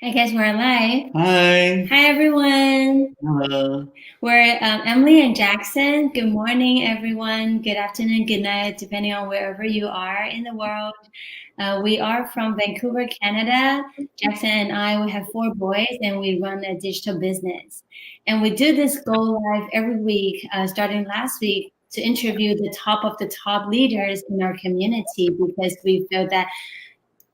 I guess we're live. Hi. Hi, everyone. Hello. We're Emily and Jackson. Good morning, everyone. Good afternoon, good night, depending on wherever you are in the world. We are from Vancouver, Canada. Jackson and I, we have 4 boys, and we run a digital business. And we do this Go Live every week, starting last week, to interview the top leaders in our community because we feel that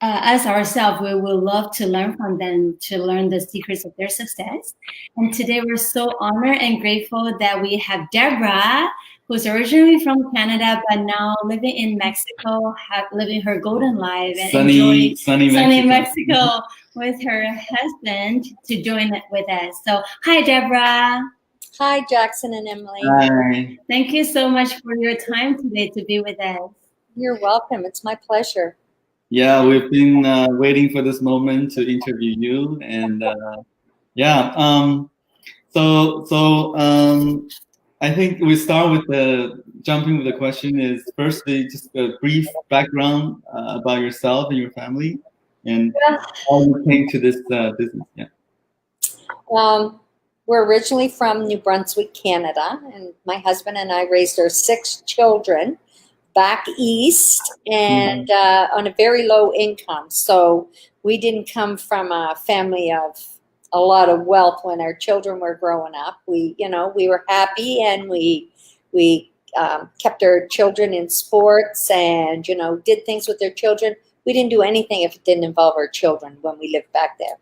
as ourselves, we will love to learn from them, to learn the secrets of their success. And today we're so honored and grateful that we have Debra, who's originally from Canada, but now living in Mexico, living her golden life and enjoying sunny Mexico with her husband to join with us. So, hi, Debra. Hi, Jackson and Emily. Hi. Thank you so much for your time today to be with us. You're welcome. It's my pleasure. Yeah, we've been waiting for this moment to interview you, and I think we start with jumping with the question is firstly just a brief background about yourself and your family, and how you came to this business. Yeah. We're originally from New Brunswick, Canada, and my husband and I raised our 6 children back east and on a very low income. So we didn't come from a family of a lot of wealth when our children were growing up. We were happy, and we kept our children in sports and, did things with their children. We didn't do anything if it didn't involve our children when we lived back there.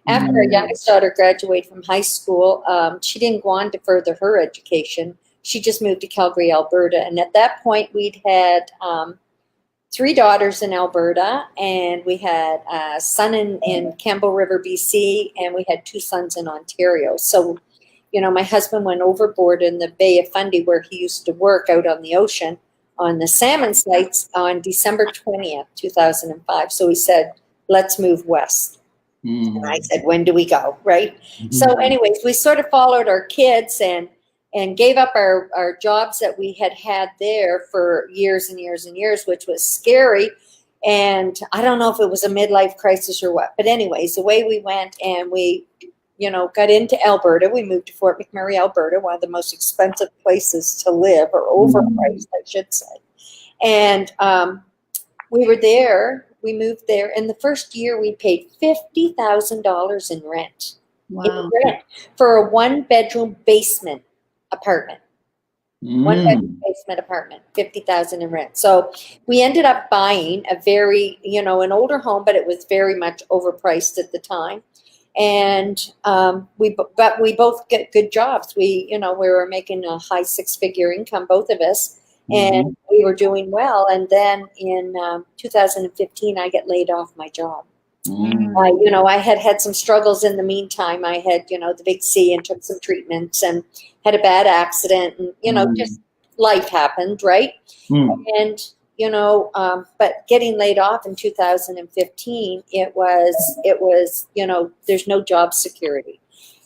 After our youngest daughter graduated from high school, she didn't go on to further her education. She just moved to Calgary, Alberta. And at that point, we'd had 3 daughters in Alberta, and we had a son in Campbell River, BC, and we had 2 sons in Ontario. So, my husband went overboard in the Bay of Fundy, where he used to work out on the ocean on the salmon sites on December 20th, 2005. So he said, let's move west. And I said, when do we go, right? So anyways, we sort of followed our kids and gave up our jobs that we had there for years and years and years, which was scary. And I don't know if it was a midlife crisis or what. But anyways, away we went, and we, got into Alberta. We moved to Fort McMurray, Alberta, one of the most expensive places to live, or overpriced, I should say. And we were there. We moved there. In the first year, we paid $50,000 in rent. Wow. For a 1-bedroom basement apartment. 1-bedroom basement apartment, $50,000 in rent. So we ended up buying a very, an older home, but it was very much overpriced at the time. And we both get good jobs. We were making a high 6-figure income, both of us, and we were doing well. And then in 2015, I get laid off my job. I had some struggles in the meantime. I had, the big C, and took some treatments and had a bad accident, and, just life happened, right? And, but getting laid off in 2015, it was, there's no job security.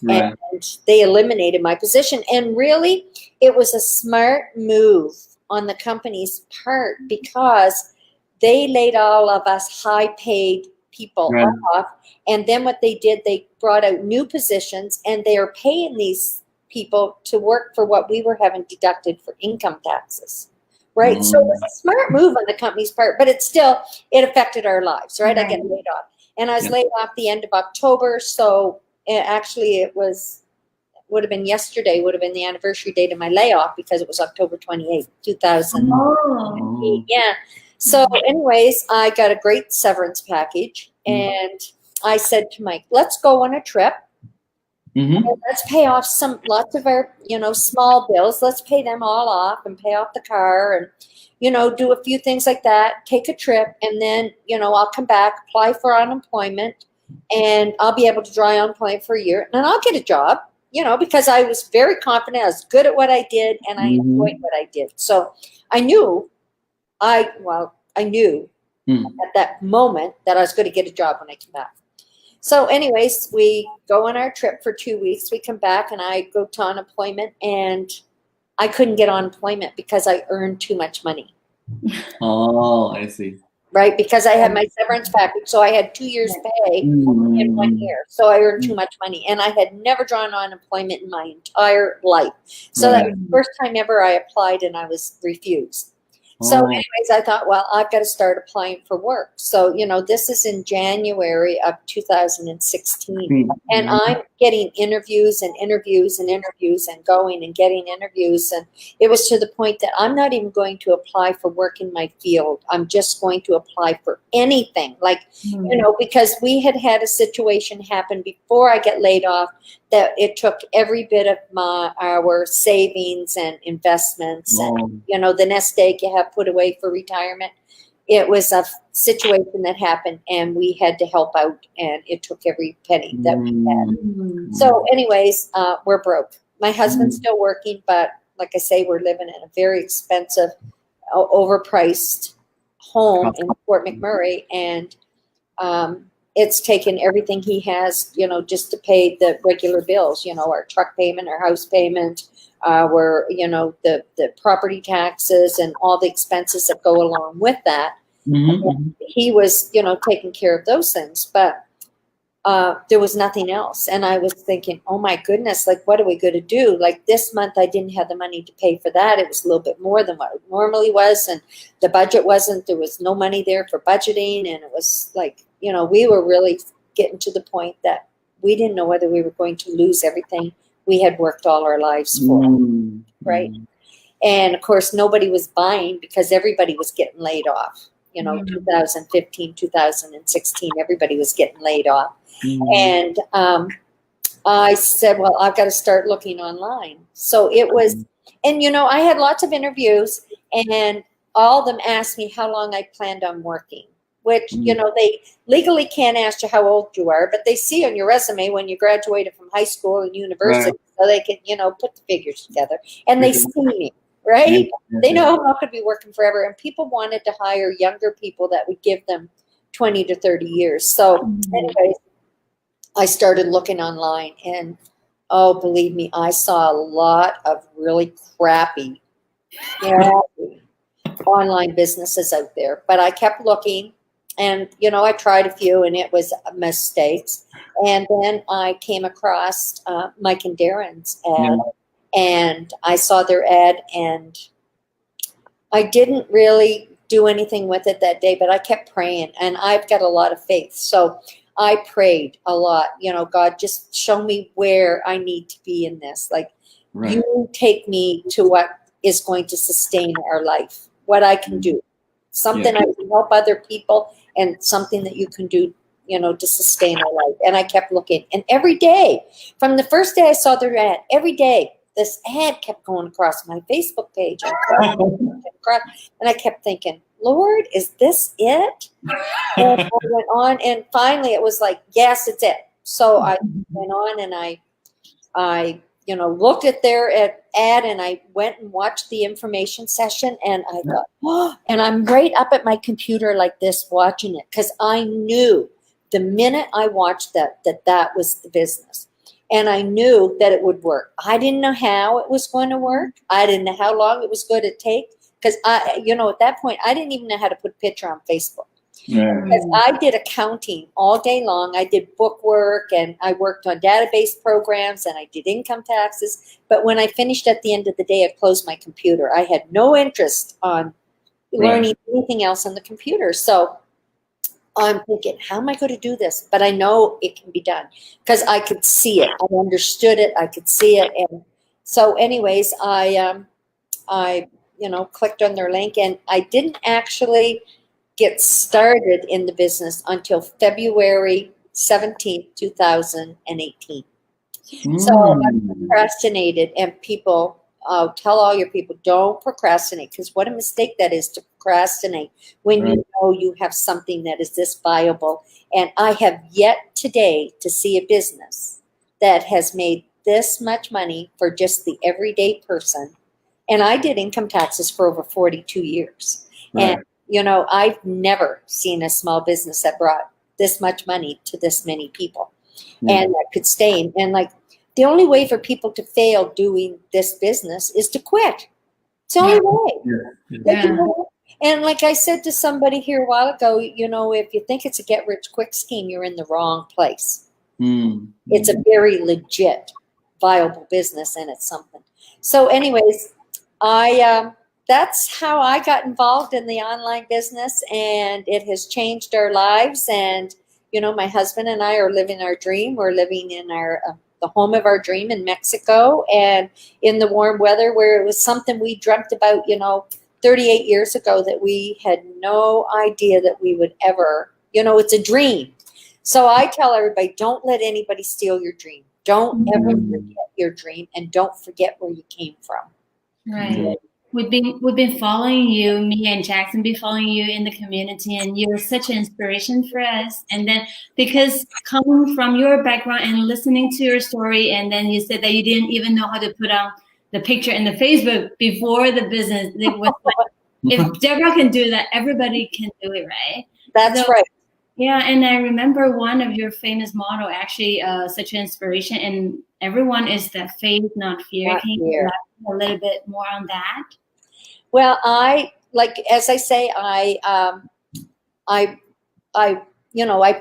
Right. And they eliminated my position. And really, it was a smart move on the company's part, because they laid all of us high-paid people off, and then what they did, they brought out new positions, and they are paying these people to work for what we were having deducted for income taxes, right? So it was a smart move on the company's part, but it affected our lives, right? I get laid off, and I was laid off the end of October. So actually, would have been yesterday, would have been the anniversary date of my layoff, because it was October 28th, 2008. Yeah. So anyways, I got a great severance package, and I said to Mike, let's go on a trip. And let's pay off lots of our, small bills. Let's pay them all off and pay off the car, and, do a few things like that, take a trip, and then, I'll come back, apply for unemployment, and I'll be able to draw unemployment for a year, and I'll get a job, because I was very confident. I was good at what I did, and I enjoyed what I did. So I knew at that moment that I was going to get a job when I came back. So anyways, we go on our trip for 2 weeks. We come back, and I go to unemployment, and I couldn't get unemployment because I earned too much money. Oh, I see. right? Because I had my severance package, so I had 2 years pay in 1 year. So I earned too much money, and I had never drawn on unemployment in my entire life. So that was the first time ever I applied, and I was refused. So anyways, I thought, well, I've got to start applying for work. So, this is in January of 2016. And I'm getting interviews and interviews and interviews and going and getting interviews. And it was to the point that I'm not even going to apply for work in my field. I'm just going to apply for anything. Like, because we had a situation happen before I got laid off that it took every bit of our savings and investments and, the nest egg you have put away for retirement. It was a situation that happened, and we had to help out, and it took every penny that we had. So anyways, we're broke. My husband's still working, but like I say, we're living in a very expensive, overpriced home in Fort McMurray, and it's taken everything he has, just to pay the regular bills, our truck payment, our house payment, our, the property taxes and all the expenses that go along with that. He was, taking care of those things, but there was nothing else. And I was thinking, oh my goodness, like, what are we going to do? Like, this month I didn't have the money to pay for that. It was a little bit more than what it normally was. And the budget there was no money there for budgeting. And it was like, we were really getting to the point that we didn't know whether we were going to lose everything we had worked all our lives for, right? And of course, nobody was buying because everybody was getting laid off. 2015, 2016, everybody was getting laid off. And I said, well, I've got to start looking online. So it was, and I had lots of interviews, and all of them asked me how long I planned on working, which, they legally can't ask you how old you are, but they see on your resume when you graduated from high school and university, so they can, put the figures together, and they see me, right? They know I'm not going to be working forever, and people wanted to hire younger people that would give them 20 to 30 years. So anyways, I started looking online, and believe me, I saw a lot of really crappy online businesses out there, but I kept looking. And, I tried a few, and it was mistakes. And then I came across Mike and Darren's ad, and I saw their ad, and I didn't really do anything with it that day, but I kept praying, and I've got a lot of faith. So I prayed a lot, God, just show me where I need to be in this. Like, you take me to what is going to sustain our life, what I can do, something I can help other people, and something that you can do, to sustain our life. And I kept looking. And every day, from the first day I saw their ad, every day, this ad kept going across my Facebook page. And I kept thinking, Lord, is this it? And I went on, and finally it was like, yes, it's it. So I went on, and I looked at their ad, and I went and watched the information session, and I thought, oh, and I'm right up at my computer like this watching it, because I knew the minute I watched that was the business. And I knew that it would work. I didn't know how it was going to work. I didn't know how long it was going to take, because at that point, I didn't even know how to put a picture on Facebook. Because I did accounting all day long. I did book work, and I worked on database programs, and I did income taxes. But when I finished at the end of the day, I closed my computer. I had no interest on learning anything else on the computer. So I'm thinking, how am I going to do this? But I know it can be done because I could see it. I understood it. I could see it. And so anyways, I clicked on their link, and I didn't actually get started in the business until February 17th, 2018. So I procrastinated, and people, tell all your people, don't procrastinate, because what a mistake that is to procrastinate when you know you have something that is this viable. And I have yet today to see a business that has made this much money for just the everyday person. And I did income taxes for over 42 years. And I've never seen a small business that brought this much money to this many people and that could stay. And like, the only way for people to fail doing this business is to quit. It's the only way. And like I said to somebody here a while ago, you know, if you think it's a get rich quick scheme, you're in the wrong place. It's a very legit, viable business, and it's something. So anyways, that's how I got involved in the online business, and it has changed our lives. And, you know, my husband and I are living our dream. We're living in the home of our dream in Mexico, and in the warm weather, where it was something we dreamt about, you know, 38 years ago, that we had no idea that we would ever, you know, it's a dream. So I tell everybody, don't let anybody steal your dream. Don't ever forget your dream, and don't forget where you came from. Right. We've been following you, me and Jackson been following you in the community, and you're such an inspiration for us. And then because coming from your background and listening to your story, and then you said that you didn't even know how to put on the picture in the Facebook before the business. It was like, if Debra can do that, everybody can do it, right? That's right. Yeah, and I remember one of your famous motto, actually, such an inspiration, and everyone is that faith, not fear. Can you elaborate a little bit more on that? Well, as I say, I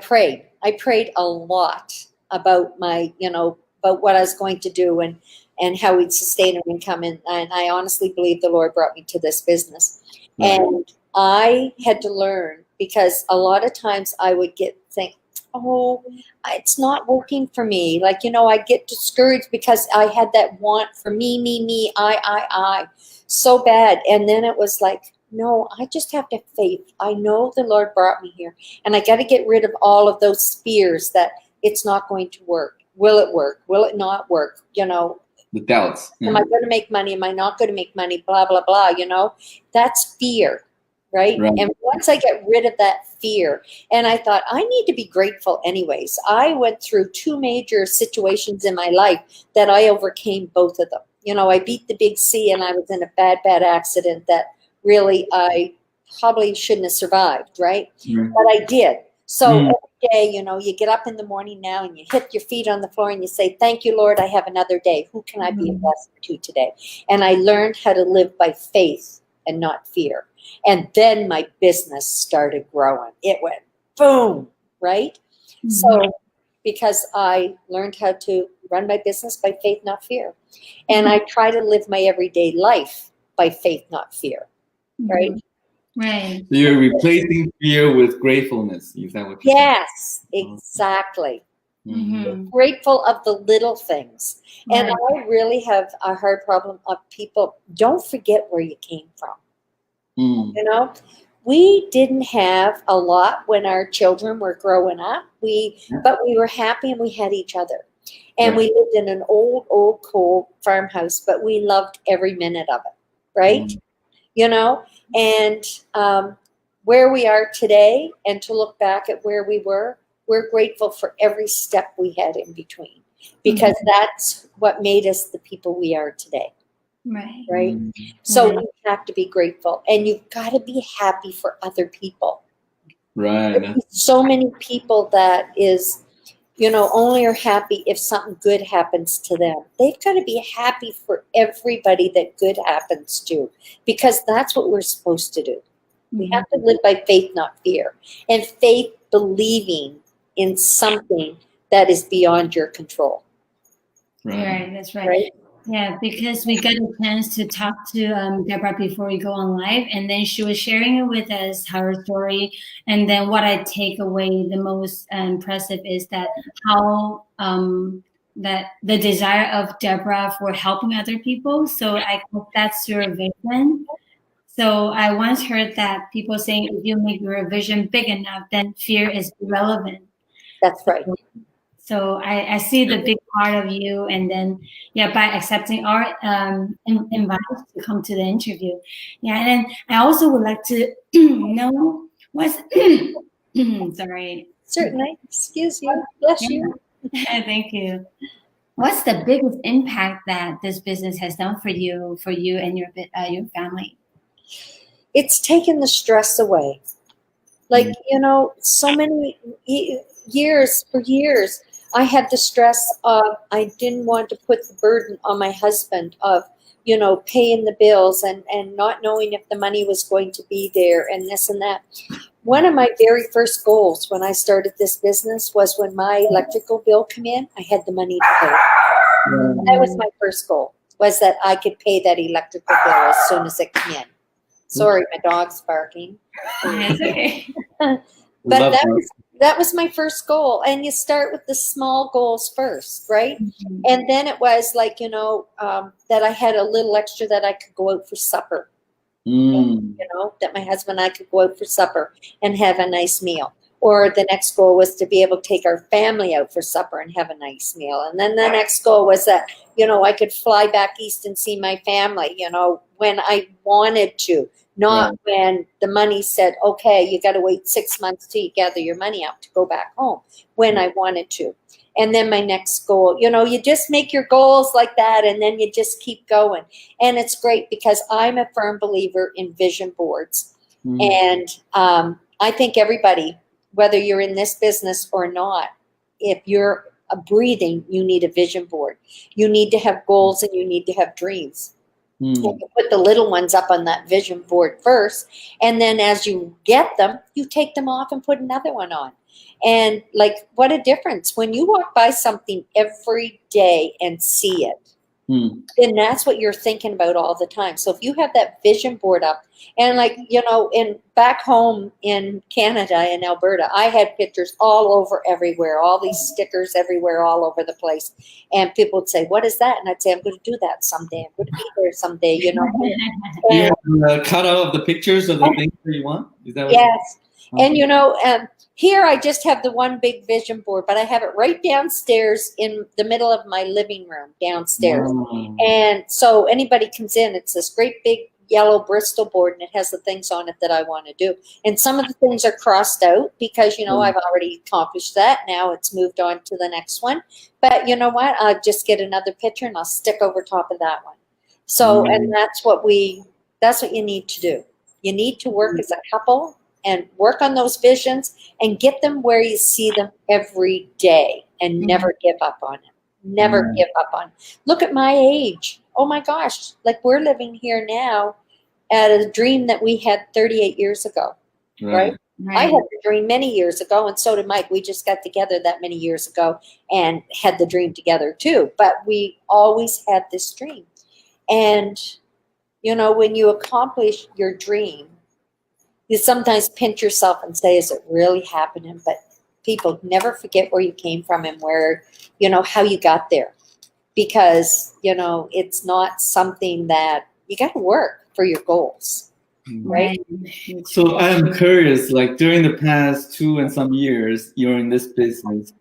prayed. I prayed a lot about about what I was going to do and how we'd sustain our income. And I honestly believe the Lord brought me to this business. And I had to learn, because a lot of times I would think, oh, it's not working for me. Like, you know, I get discouraged because I had that want for me, I, so bad. And then it was like, no, I just have to have faith. I know the Lord brought me here, and I got to get rid of all of those fears that it's not going to work. Will it work? Will it not work? You know, the doubts. Am I going to make money? Am I not going to make money? Blah, blah, blah. You know, that's fear. Right? And once I get rid of that fear, and I thought, I need to be grateful anyways. I went through 2 major situations in my life that I overcame both of them. You know, I beat the big C, and I was in a bad accident that really I probably shouldn't have survived, right? But I did. So every day, you know, you get up in the morning now and you hit your feet on the floor and you say, thank you, Lord, I have another day. Who can I be a blessing to today? And I learned how to live by faith and not fear. And then my business started growing. It went boom, right? So because I learned how to run my business by faith, not fear. And I try to live my everyday life by faith, not fear, right? Right. So you're replacing fear with gratefulness. Is that what you're saying? Yes, exactly. Grateful of the little things. And I really have a hard problem of people, don't forget where you came from. You know, we didn't have a lot when our children were growing up. But we were happy, and we had each other. And we lived in an old, cold farmhouse, but we loved every minute of it, right? You know, and where we are today, and to look back at where we were, we're grateful for every step we had in between, because that's what made us the people we are today. Right. So you have to be grateful, and you've got to be happy for other people. There's so many people that is, you know, only are happy if something good happens to them. They've got to be happy for everybody that good happens to, because that's what we're supposed to do. We have to live by faith, not fear. And faith, believing in something that is beyond your control. Right, that's right. Yeah, because we got a chance to talk to Debra before we go on live, and then she was sharing it with us, her story. And then what I take away the most impressive is that how that the desire of Debra for helping other people. So I hope that's your vision. So I once heard that people saying, if you make your vision big enough, then fear is irrelevant. That's right. So I see the big part of you, and then by accepting our invite to come to the interview, and then I also would like to know what's sorry. Certainly, excuse you, bless you. Thank you. What's the biggest impact that this business has done for you and your family? It's taken the stress away. Like, you know, so many years, I had the stress of, I didn't want to put the burden on my husband of paying the bills and not knowing if the money was going to be there and this and that. One of my very first goals when I started this business was when my electrical bill came in, I had the money to pay. That was my first goal, was that I could pay that electrical bill as soon as it came in. Sorry, my dog's barking. It's okay. But that was my first goal. And you start with the small goals first, right? Mm-hmm. And then it was like, that I had a little extra that I could go out for supper. That my husband and I could go out for supper and have a nice meal. Or the next goal was to be able to take our family out for supper and have a nice meal. And then the next goal was that, I could fly back east and see my family, when I wanted to. Not when the money said, okay, you got to wait 6 months till you gather your money out to go back home, when I wanted to. And then my next goal, you just make your goals like that, and then you just keep going. And it's great because I'm a firm believer in vision boards. And I think everybody, whether you're in this business or not, if you're breathing, you need a vision board. You need to have goals and you need to have dreams. You put the little ones up on that vision board first, and then as you get them, you take them off and put another one on. And like, what a difference when you walk by something every day and see it. Then that's what you're thinking about all the time. So if you have that vision board up, and like, in back home in Canada, in Alberta, I had pictures all over everywhere, all these stickers everywhere, all over the place. And people would say, what is that? And I'd say, I'm going to do that someday. I'm going to be there someday, Do you have a cutout of the pictures of the things that you want? Is that what yes. And, here I just have the one big vision board, but I have it right downstairs in the middle of my living room downstairs. And so anybody comes in, it's this great big yellow Bristol board, and it has the things on it that I want to do. And some of the things are crossed out because, I've already accomplished that. Now it's moved on to the next one. But you know what? I'll just get another picture and I'll stick over top of that one. So, and that's what you need to do. You need to work as a couple and work on those visions and get them where you see them every day and never give up on it. Never give up on it. Look at my age. Oh my gosh. Like, we're living here now at a dream that we had 38 years ago, right? I had the dream many years ago, and so did Mike. We just got together that many years ago and had the dream together too. But we always had this dream. And, when you accomplish your dream, you sometimes pinch yourself and say, is it really happening? But people never forget where you came from and where, how you got there. Because, it's not something that you got to work for your goals, right? So I'm curious, like during the past 2 and some years, you're in this business.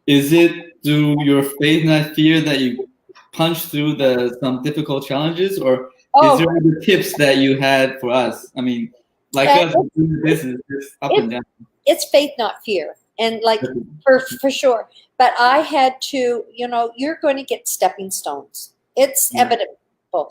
Is it through your faith not fear that you punch through some difficult challenges, or is there other tips that you had for us? I mean, like us doing the business, it's up and down. It's faith, not fear. And like, for sure. But I had to, you're going to get stepping stones. It's evidentful.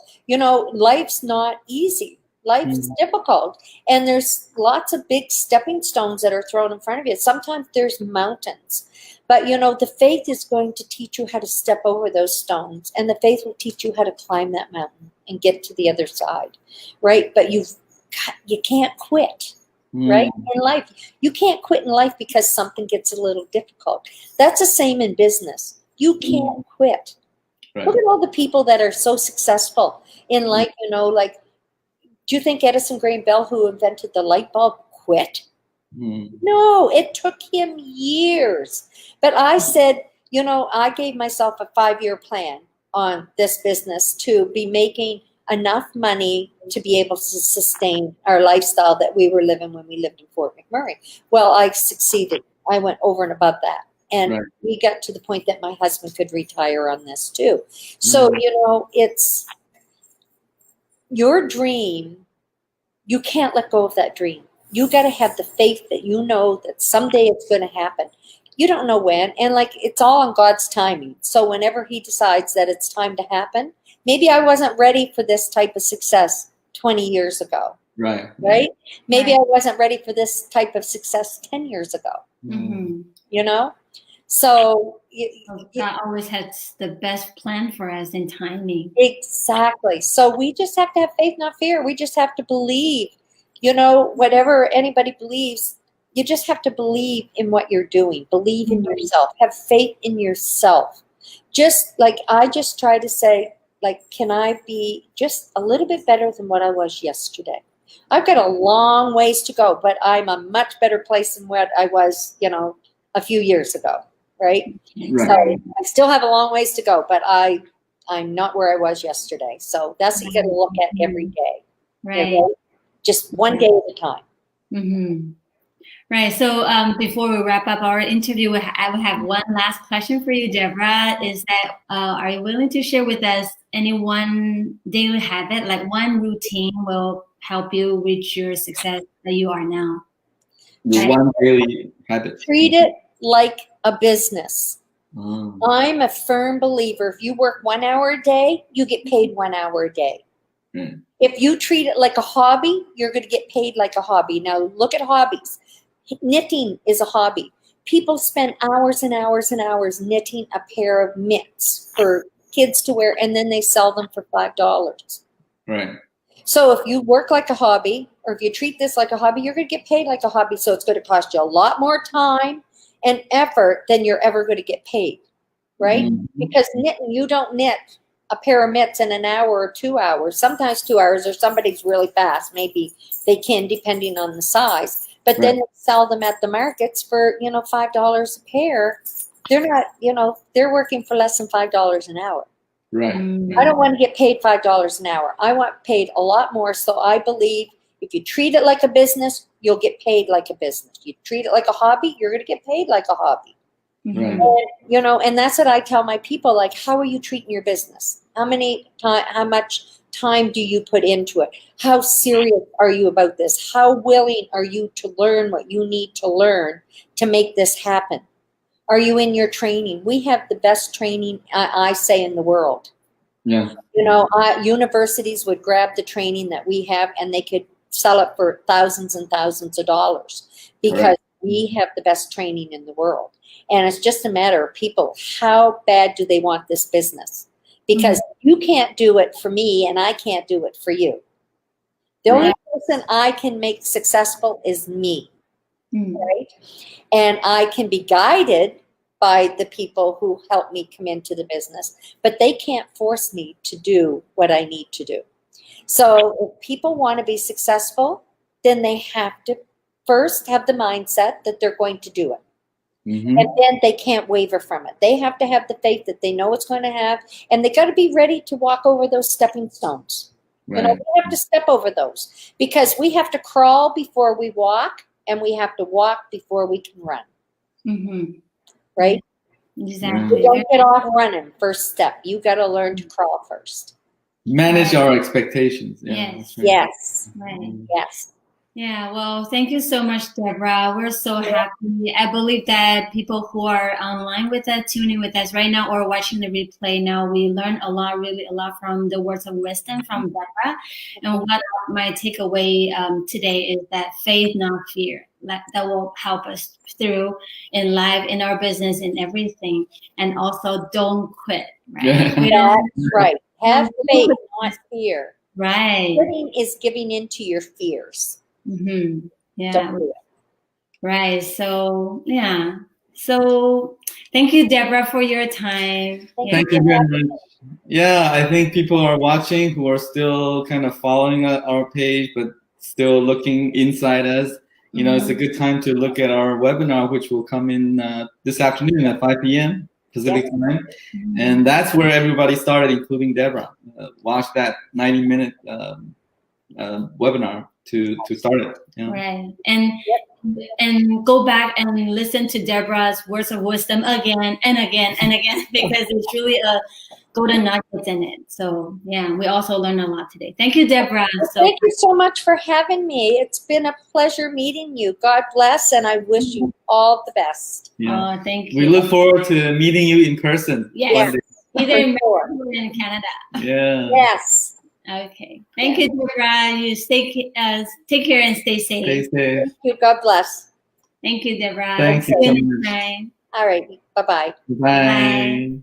Life's not easy. Life's difficult. And there's lots of big stepping stones that are thrown in front of you. Sometimes there's mountains. But, the faith is going to teach you how to step over those stones. And the faith will teach you how to climb that mountain and get to the other side, right? But you can't quit, right? In life, you can't quit in life because something gets a little difficult. That's the same in business. You can't quit. Right. Look at all the people that are so successful in life, like, do you think Edison Graham Bell, who invented the light bulb, quit? No, it took him years. But I said, I gave myself a 5-year plan on this business to be making enough money to be able to sustain our lifestyle that we were living when we lived in Fort McMurray. Well, I succeeded. I went over and above that. And we got to the point that my husband could retire on this too. So, it's your dream. You can't let go of that dream. You got to have the faith that that someday it's going to happen. You don't know when. And like, it's all on God's timing. So whenever he decides that it's time to happen, maybe I wasn't ready for this type of success 20 years ago. Right? Maybe I wasn't ready for this type of success 10 years ago. So, God always has the best plan for us in timing. Exactly. So we just have to have faith, not fear. We just have to believe, whatever anybody believes, you just have to believe in what you're doing. Believe in yourself. Have faith in yourself. Just like I just try to say, like, can I be just a little bit better than what I was yesterday? I've got a long ways to go, but I'm a much better place than what I was, a few years ago, right? So I still have a long ways to go, but I'm not where I was yesterday. So that's what you got to look at every day. Right. Just one day at a time. Mm-hmm. Right. So before we wrap up our interview, I will have one last question for you, Debra. Is that are you willing to share with us any one daily habit, like one routine will help you reach your success that you are now? One daily habit. Treat it like a business. I'm a firm believer. If you work 1 hour a day, you get paid 1 hour a day. If you treat it like a hobby, you're going to get paid like a hobby. Now look at hobbies. Knitting is a hobby. People spend hours and hours and hours knitting a pair of mitts for kids to wear, and then they sell them for $5. Right. So if you work like a hobby, or if you treat this like a hobby, you're going to get paid like a hobby. So it's going to cost you a lot more time and effort than you're ever going to get paid, right? Because knitting, you don't knit a pair of mitts in an hour or 2 hours. Sometimes 2 hours, or somebody's really fast. Maybe they can, depending on the size. But then they sell them at the markets for, $5 a pair. They're not, they're working for less than $5 an hour. Right. I don't want to get paid $5 an hour. I want paid a lot more. So I believe if you treat it like a business, you'll get paid like a business. You treat it like a hobby, you're going to get paid like a hobby. Right. And, and that's what I tell my people, like, how are you treating your business? How much time do you put into it? How serious are you about this? How willing are you to learn what you need to learn to make this happen? Are you in your training? We have the best training, I say, in the world. Yeah. Universities would grab the training that we have and they could sell it for thousands and thousands of dollars because we have the best training in the world. And it's just a matter of people, how bad do they want this business? Because you can't do it for me and I can't do it for you. The only person I can make successful is me, right? And I can be guided by the people who help me come into the business, but they can't force me to do what I need to do. So if people want to be successful, then they have to first have the mindset that they're going to do it. And then they can't waver from it. They have to have the faith that they know it's going to have, and they got to be ready to walk over those stepping stones. We have to step over those because we have to crawl before we walk, and we have to walk before we can run. Right? Exactly. You don't get off running first step. You got to learn to crawl first. Manage our expectations. Yes. Yes. Right. Yes. Yeah, well, thank you so much, Debra. We're so happy. I believe that people who are online with us, tuning with us right now, or watching the replay now, we learned really a lot from the words of wisdom from Debra. And what my takeaway today is that faith, not fear. That will help us through in life, in our business, in everything. And also, don't quit. Right? That's right. Have faith, not fear. Right. Quitting is giving into your fears. Yeah. Right. So, yeah. So, thank you, Debra, for your time. Thank you very much. Yeah, I think people are watching who are still kind of following our page, but still looking inside us. It's a good time to look at our webinar, which will come in this afternoon at 5 p.m. Pacific time. And that's where everybody started, including Debra. Watch that 90-minute webinar to start it. Right. And go back and listen to Debra's words of wisdom again and again and again, because it's really a golden nuggets in it. So yeah, we also learned a lot today. Thank you, Debra. Thank you so much for having me. It's been a pleasure meeting you. God bless, and I wish you all the best. Oh, thank you. We look forward to meeting you in person. Yes. Either in Mexico or in Canada. Yeah. Yes. Okay. Thank you, Debra. You take care and stay safe. Stay safe. Thank you. God bless. Thank you, Debra. Thank you so much. All right. Bye-bye. Bye.